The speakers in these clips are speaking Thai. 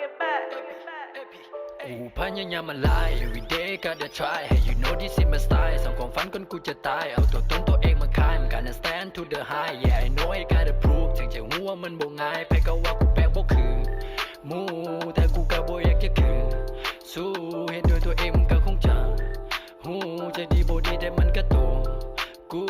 กูพยายามมาไล่ everyday gotta try hey you know this is my style สองความฝันคนกูจะตายเอาตัวตนตัวเองมาขายมัน gonna stand to the high yeah I know I gotta prove ถึงจะหัวมันบ่ง่ายไปก็ว่ากูแปลกบ่คือหมู่แต่กูก็บ่อยากจะคือสู้เห็นด้วยตัวเองมันก็คงจะหูจะดีบ่ดีแต่มันก็โตกู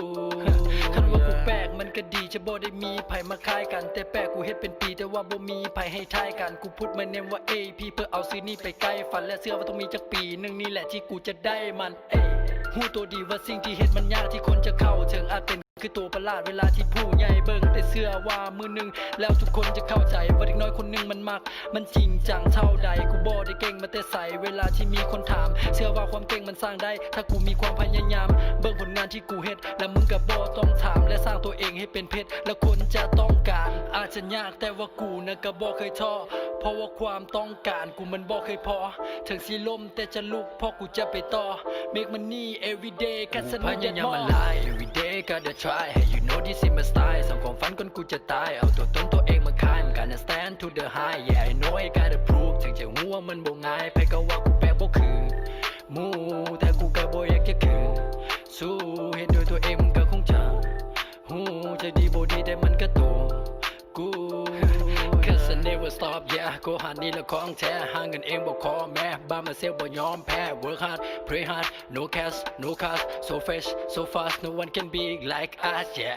คันว่ากูแปลกมันก็ดีจะบ่ได้มีไผมาคายกันแต่แปลกกูเฮ็ดเป็นปีแต่ว่าบ่มีไผให้ทายกันกูพูดมาเนมว่า AP เพื่อเอาซื้อนี่ไปใกล้ฝันและเชื่อว่าต้องมีจักปีนึงนี่แหละที่กูจะได้มันหูตัวดีว่าสิ่งที่เฮ็ดมันยากที่คนจะเข้าถึงอาจเป็นคือตัวประหลาดเวลาที่ผู้ใหญ่เบิ่งแต่เชื่อว่ามือหนึ่งแล้วทุกคนจะเข้าใจว่าเด็กน้อยคนหนึ่งมันมักมันจริงจังเท่าใดกูบ่ได้เก่งมาแต่ใส่เวลาที่มีคนถามเชื่อว่าความเก่งมันสร้างได้ถ้ากูมีความพยายามเบิ่งผลงานที่กูเฮ็ดและมึงก็บ่ต้องถามและสร้างตัวเองให้เป็นเพชรแล้วคนจะต้องการอาจจะยากแต่ว่ากูน่ะก็บ่เคยท้อเพราะว่าความต้องการกูมันบ่เคยพอถึงสิล้มแต่จะลุกเพราะกูจะไปต่อ make money everyday กันสนุกอย่างมาก everyday gotta try hey you know this is my style สองความฝันคนกูจะตายเอาตัวตนตัวเองมาขายมัน gonna stand to the high yeah I know I gotta prove ถึงจะหัวมันบ่ง่ายไปก็ว่ากูแปลกบ่คือหมู่แต่กูก็บ่อยากจะคือสู้เห็นด้วยตัวเองมันก็คงจะหูจะดีบ่ดีแต่มันก็โตกู Cause I never stop yeah กูหานี่ละของแท้หาเงินเองบ่ขอแม่บ้ามาเซลบ่ยอมแพ้ work hard pray hard no cash no cars so fresh so fast no one can be like us yeah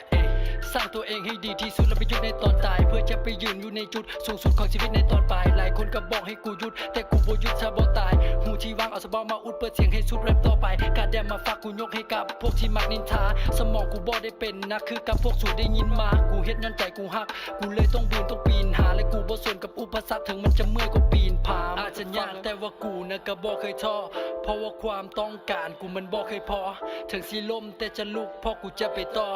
สร้างตัวเองให้ดีที่สุดแล้วไปหยุดในตอนตายเพื่อจะไปยืนอยู่ในจุดสูงสุดของชีวิตในตอนปลายหลายคนก็บอกให้กูหยุดแต่กูบ่หยุดถ้าบ่ตายหูที่วางเอาสบอมาอุดเปิดเสียงให้สุดแรปต่อไปกาแดมมาฝากกูยกให้กับพวกที่มักนินทาสมองกูบ่ได้เป็นนะคือกับพวกสูได้ยินมากูเฮ็ดย้อนใจกูฮักกูเลยต้องบินต้องปีนหาและกูบ่สนกับอุปสรรคถึงมันจะเมื่อยก็ปีนผาอาจจะยากแต่ว่ากูน่ะก็บ่เคยท้อเพราะว่าความต้องการกูมันบ่เคยพอถึงสิล้มแต่จะลุกเพราะกูจะไปต่อ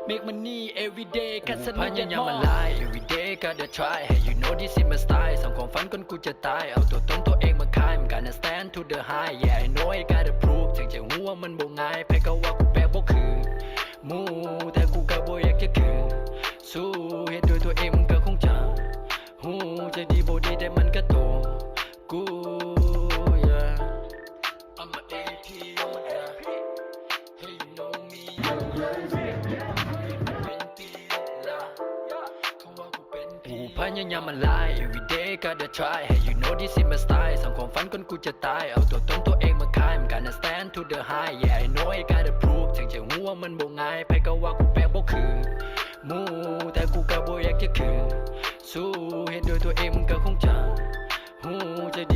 make money everyday กันสนุกอย่างมาก everyday gotta try hey you know this is my style สองความฝันคนกูจะตายเอาตัวตนตัวเองมาขายมัน gonna stand to the high yeah I know I gotta prove ถึงจะหัวมันบ่ง่ายไปก็ว่ากูแปลกบ่คือหมู่แต่กูก็บ่อยากจะคือสู้เฮ็ดด้วยตัวเองมันก็คงจะหูจะดีบ่ดีแต่มันก็โตกู yeah I'm a AP I'm a hey you know me เป็นปีละเขาว่ากูเป็นกูพยายามมาไล่ everyday gotta try hey you know this is my style สองความฝันคนกูจะตายเอาตัวตนตัวเองมาขายมัน gonna stand to the high yeah I know I gotta prove ถึงจะหัวมันบ่ง่ายไปก็ว่ากูแปลกบ่คือหมู่แต่กูก็บ่อยากจะคือสู้เห็นด้วยตัวเองมันก็คงจะหูจะดี